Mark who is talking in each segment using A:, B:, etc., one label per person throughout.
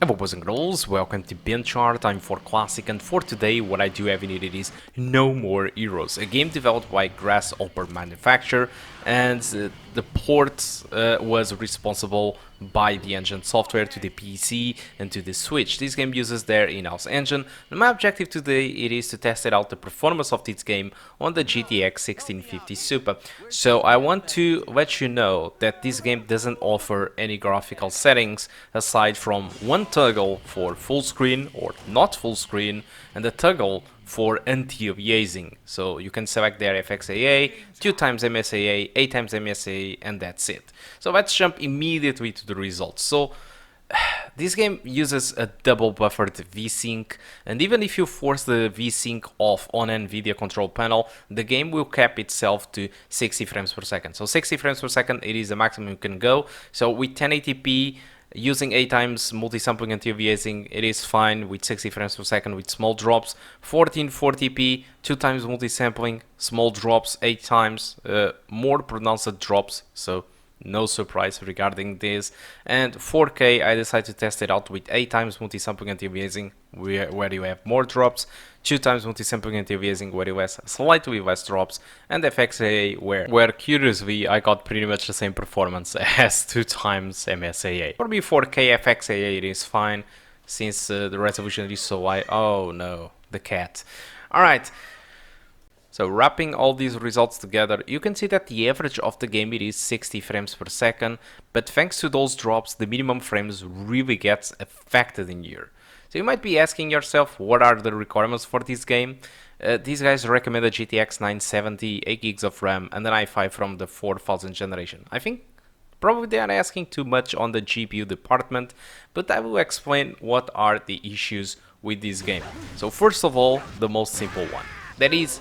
A: Hello boys and girls, welcome to BenchART. I'm for Classic, and for today what I do have needed is No More Heroes, a game developed by Grasshopper Manufacture, and the port was responsible by the engine software to the PC and to the Switch. This game uses their in-house engine, and my objective today it is to test out the performance of this game on the GTX 1650 Super. So I want to let you know that this game doesn't offer any graphical settings aside from one toggle for full screen or not full screen and a toggle for anti-aliasing. So you can select their FXAA, 2x MSAA, 8x MSAA, and that's it. So let's jump immediately to the results. So this game uses a double buffered VSync, and even if you force the VSync off on Nvidia control panel, the game will cap itself to 60 frames per second. So 60 frames per second, it is the maximum you can go. So with 1080p, using 8x multi-sampling and anti-aliasing, it is fine with 60 frames per second with small drops. 1440p, 2x multi-sampling, small drops, 8x, more pronounced drops, so no surprise regarding this. And 4K, I decided to test it out with 8x multi-sampling and anti-aliasing, where you have more drops, 2x multi-sampling and anti-aliasing, where you have slightly less drops, and FXAA, where curiously I got pretty much the same performance as 2x MSAA. For me, 4K FXAA, it is fine, since the resolution is so high. Oh no, the cat. Alright. So wrapping all these results together, you can see that the average of the game it is 60 frames per second, but thanks to those drops, the minimum frames really gets affected in here. So you might be asking yourself, what are the requirements for this game? These guys recommend a GTX 970, 8 gigs of RAM, and an i5 from the 4000 generation. I think probably they are asking too much on the GPU department, but I will explain what are the issues with this game. So first of all, the most simple one. That is,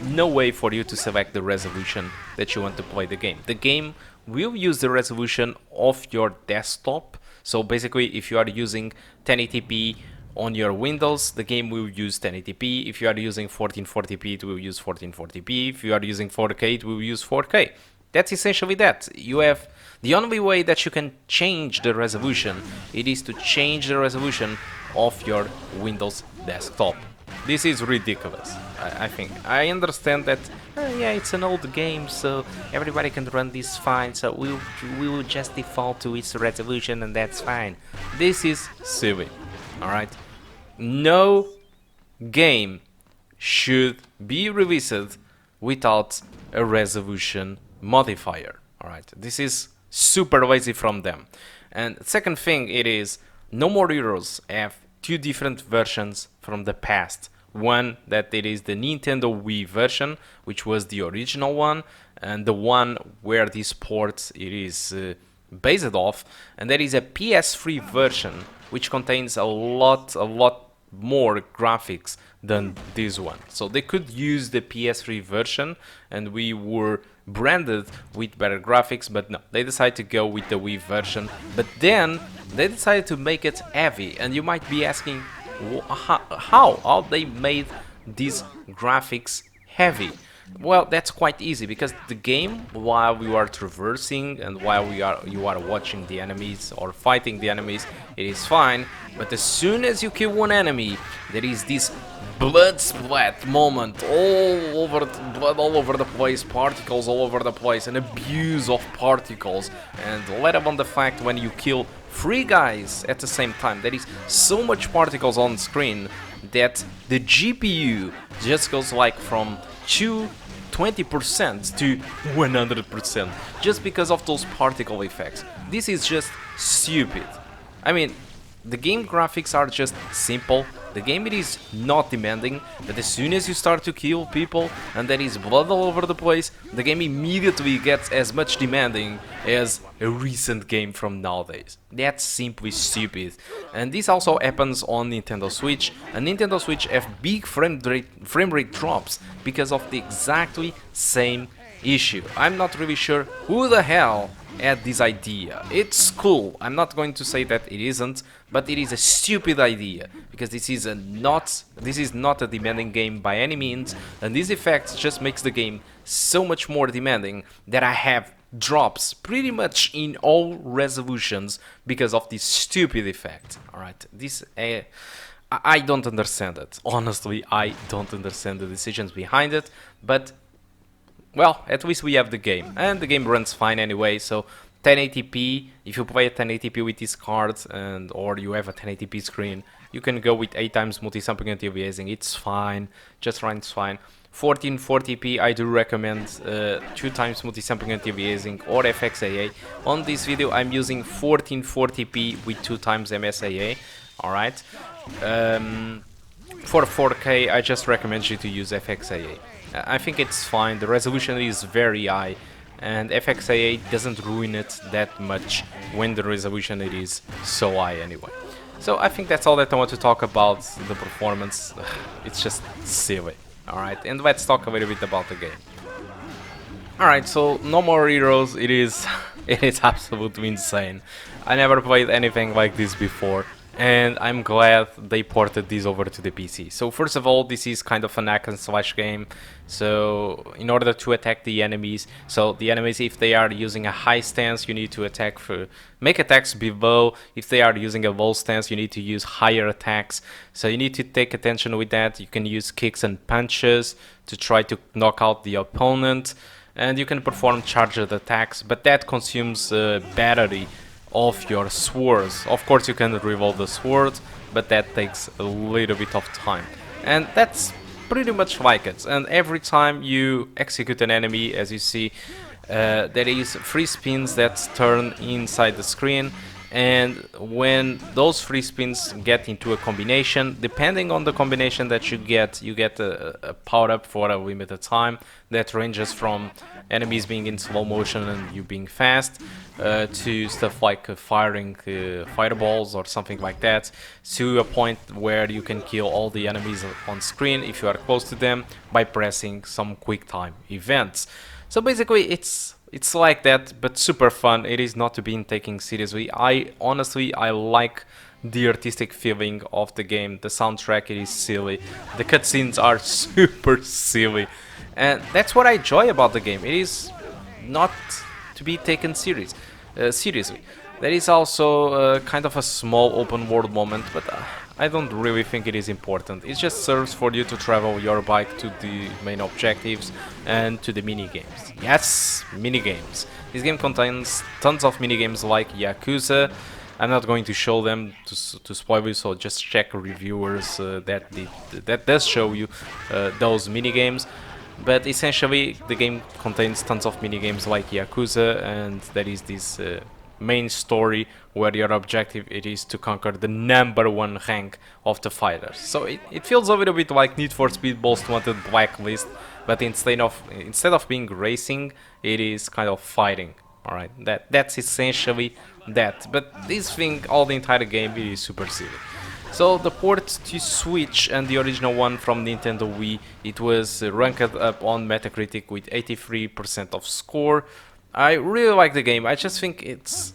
A: no way for you to select the resolution that you want to play the game. The game will use the resolution of your desktop. So basically, if you are using 1080p on your Windows, the game will use 1080p. If you are using 1440p, it will use 1440p. If you are using 4K, it will use 4K. That's essentially that. You have the only way that you can change the resolution, it is to change the resolution of your Windows desktop. This is ridiculous, I think. I understand that, yeah, it's an old game, so everybody can run this fine, so we will just default to its resolution and that's fine. This is silly, alright? No game should be released without a resolution modifier, alright? This is super lazy from them. And second thing, it is, No More Heroes have two different versions from the past. One that it is the Nintendo Wii version, which was the original one, and the one where this port it is based off, and there is a PS3 version which contains a lot more graphics than this one. So they could use the PS3 version and we were branded with better graphics, but no, they decided to go with the Wii version, but then they decided to make it heavy. And you might be asking, how they made these graphics heavy? Well, that's quite easy, because the game, while you are traversing and while you are watching the enemies or fighting the enemies, it is fine. But as soon as you kill one enemy, there is this blood splat moment, blood all over the place, particles all over the place, an abuse of particles, and let alone the fact when you kill 3 guys at the same time, there is so much particles on screen that the GPU just goes like from 20% to 100% just because of those particle effects. This is just stupid. I mean, the game graphics are just simple. The game it is not demanding, but as soon as you start to kill people and there is blood all over the place, the game immediately gets as much demanding as a recent game from nowadays. That's simply stupid. And this also happens on Nintendo Switch, and Nintendo Switch have big frame rate drops because of the exactly same issue. I'm not really sure who the hell had this idea. It's cool, I'm not going to say that it isn't, but it is a stupid idea, because this is not a demanding game by any means, and this effect just makes the game so much more demanding that I have drops pretty much in all resolutions because of this stupid effect. Alright, this I don't understand it. Honestly, I don't understand the decisions behind it, but well, at least we have the game, and the game runs fine anyway. So 1080p, if you play at 1080p with this card, and or you have a 1080p screen, you can go with 8 times multi-sampling and anti-aliasing. It's fine, just runs fine. 1440p, I do recommend 2 times multi-sampling and anti-aliasing or FXAA. On this video, I'm using 1440p with 2 times MSAA. Alright. For 4K, I just recommend you to use FXAA. I think it's fine. The resolution is very high, and FXAA doesn't ruin it that much when the resolution it is so high anyway. So I think that's all that I want to talk about the performance. It's just silly. Alright, and let's talk a little bit about the game. Alright, so No More Heroes, it is absolutely insane. I never played anything like this before, and I'm glad they ported this over to the PC. So first of all, this is kind of an hack and slash game. So in order to attack the enemies, if they are using a high stance, you need to make attacks below. If they are using a low stance, you need to use higher attacks. So you need to take attention with that. You can use kicks and punches to try to knock out the opponent, and you can perform charged attacks, but that consumes battery of your swords. Of course, you can reload the sword, but that takes a little bit of time, and that's pretty much like it. And every time you execute an enemy, as you see, there is 3 spins that turn inside the screen, and when those 3 spins get into a combination, depending on the combination that you get a power up for a limited time that ranges from enemies being in slow motion and you being fast, to stuff like firing fireballs or something like that, to a point where you can kill all the enemies on screen if you are close to them by pressing some quick time events. So basically it's like that, but super fun. It is not to be taken seriously. I like the artistic feeling of the game. The soundtrack, it is silly. The cutscenes are super silly, and that's what I enjoy about the game. It is not to be taken seriously. There is also kind of a small open world moment, but I don't really think it is important. It just serves for you to travel your bike to the main objectives and to the mini games. Yes, mini games. This game contains tons of mini games like Yakuza. I'm not going to show them to spoil you, so just check reviewers that does show you those mini games. But essentially, the game contains tons of mini games like Yakuza, and there is this main story where your objective it is to conquer the #1 rank of the fighters. So it feels a little bit like Need for Speed Most Wanted Blacklist, but instead of being racing, it is kind of fighting. Alright, that's essentially that. But this thing, all the entire game, it is super silly. So the port to Switch and the original one from Nintendo Wii, it was ranked up on Metacritic with 83% of score. I really like the game. I just think it's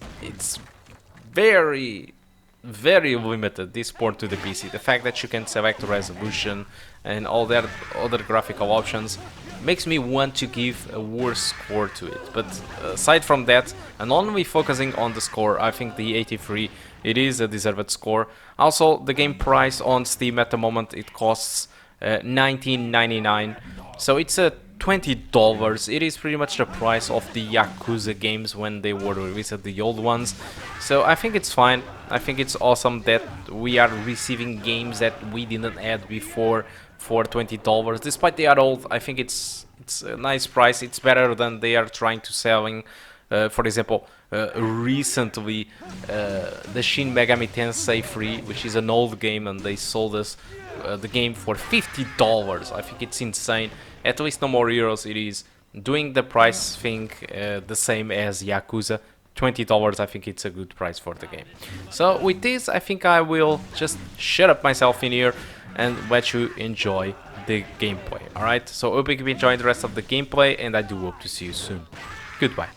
A: very limited, this port to the PC. The fact that you can select resolution and all that other graphical options makes me want to give a worse score to it. But aside from that, and only focusing on the score, I think the 83, it is a deserved score. Also, the game price on Steam at the moment, it costs $19.99, so it's a $20. It is pretty much the price of the Yakuza games when they were released, the old ones. So I think it's fine. I think it's awesome that we are receiving games that we didn't add before for $20. Despite they are old, I think it's a nice price. It's better than they are trying to selling. For example, recently the Shin Megami Tensei 3, which is an old game, and they sold us the game for $50. I think it's insane. At least No More Heroes, it is doing the price thing the same as Yakuza. $20, I think it's a good price for the game. So with this, I think I will just shut up myself in here and let you enjoy the gameplay. Alright, so hope you keep enjoying the rest of the gameplay, and I do hope to see you soon. Goodbye.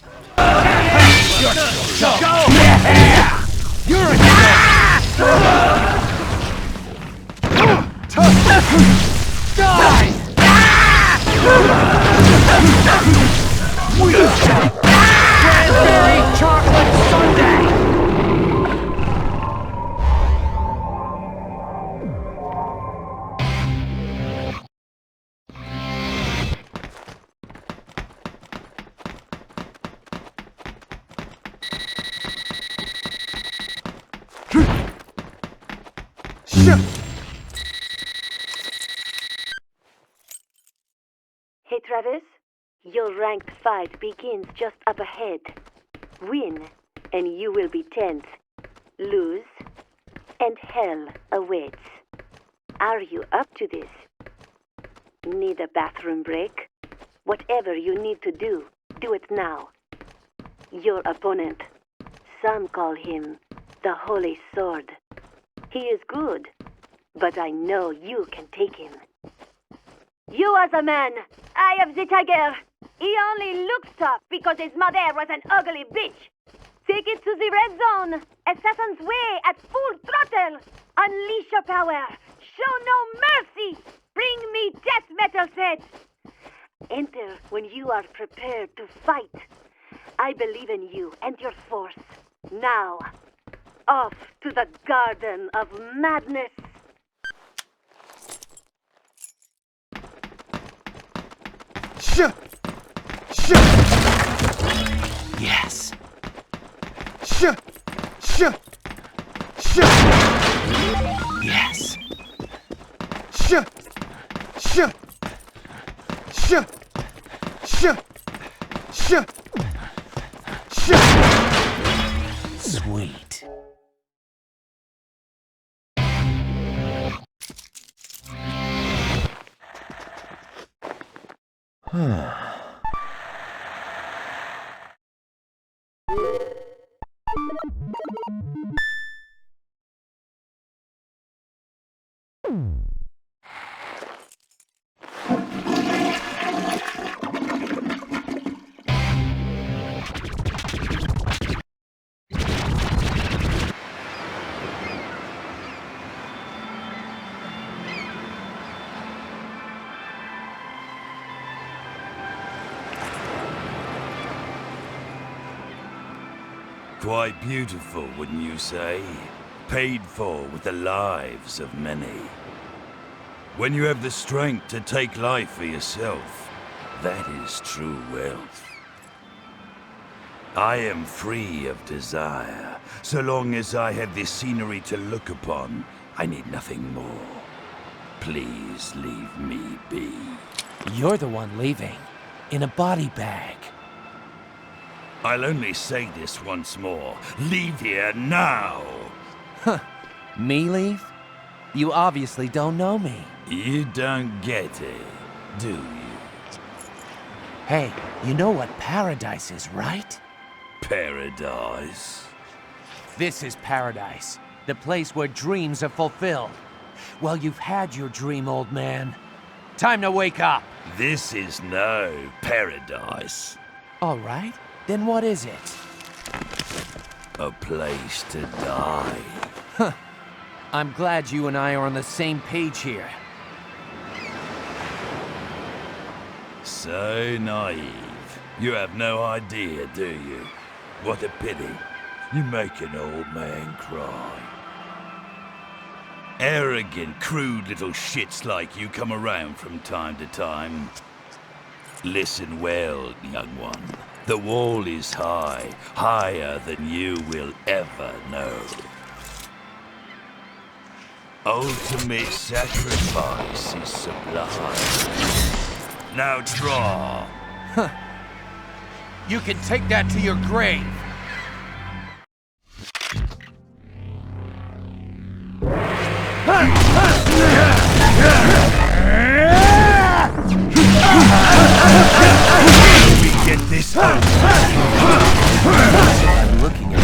A: Die!
B: Hey Travis, your ranked fight begins just up ahead. Win, and you will be 10th. Lose, and hell awaits. Are you up to this? Need a bathroom break? Whatever you need to do it now. Your opponent, some call him the Holy Sword. He is good, but I know you can take him. You are the man. I am the tiger. He only looks tough because his mother was an ugly bitch. Take it to the red zone. Assassin's Way at full throttle. Unleash your power. Show no mercy. Bring me death metal sets. Enter when you are prepared to fight. I believe in you and your force. Now, off to the Garden of Madness.
C: Yes. Yes. Sweet.
D: Quite beautiful, wouldn't you say? Paid for with the lives of many. When you have the strength to take life for yourself, that is true wealth. I am free of desire. So long as I have this scenery to look upon, I need nothing more. Please leave me be.
C: You're the one leaving. In a body bag.
D: I'll only say this once more. Leave here now!
C: Huh. Me leave? You obviously don't know me.
D: You don't get it, do you?
C: Hey, you know what paradise is, right?
D: Paradise?
C: This is paradise. The place where dreams are fulfilled. Well, you've had your dream, old man. Time to wake up!
D: This is no paradise.
C: All right. Then what is it?
D: A place to die.
C: Huh. I'm glad you and I are on the same page here.
D: So naive. You have no idea, do you? What a pity. You make an old man cry. Arrogant, crude little shits like you come around from time to time. Listen well, young one. The wall is high, higher than you will ever know. Ultimate sacrifice is sublime. Now draw.
C: Huh. You can take that to your grave.
D: We get this home.
C: I'm looking at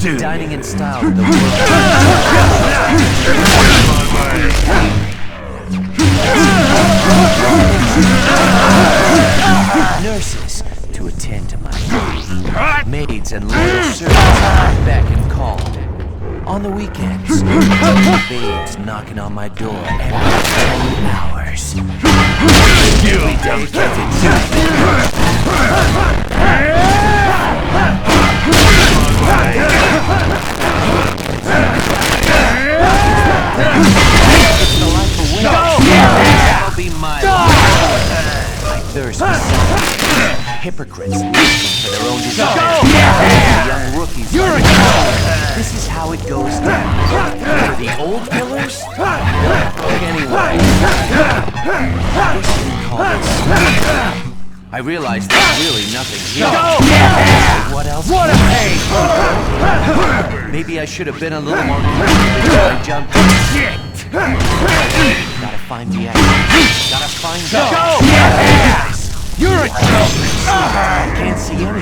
C: you. Dining in style in the world. Nurses to attend to my needs. Maids and loyal servants back and called. On the weekends, babes knocking on my door every hours.
D: You don't get it.
C: The life of winter. That'll be my life. My thirst for self. Hypocrites for their own desire. how it goes down. For the old pillars? Anyway, I realized there's really nothing here. What else? What a pain! Maybe I should have been a little more careful before I jumped in. Gotta find the exit. Gotta find the You're a joke! I can't see anything.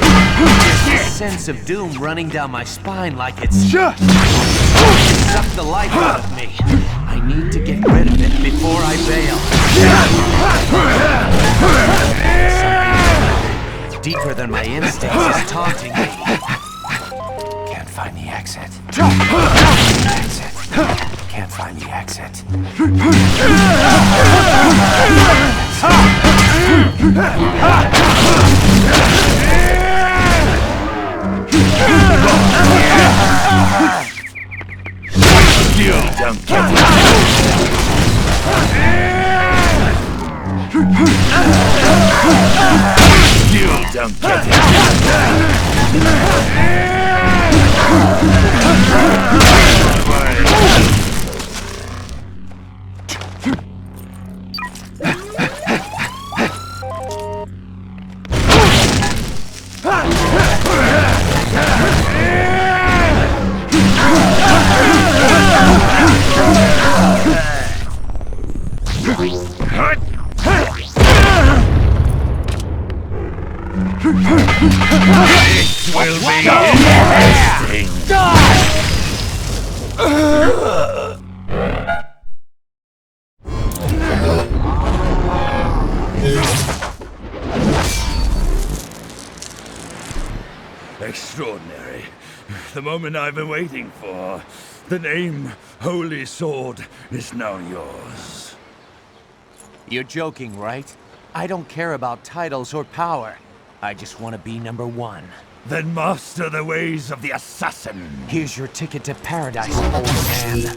C: There's this sense of doom running down my spine like it's sucked the life out of me. I need to get rid of it before I bail. Something deeper than my instincts is taunting me. Can't find the exit. Can't find the exit.
D: You don't get it. You don't get it. This will be interesting. Extraordinary. The moment I've been waiting for. The name Holy Sword is now yours.
C: You're joking, right? I don't care about titles or power. I just want to be number one.
D: Then master the ways of the assassin.
C: Here's your ticket to paradise, old man.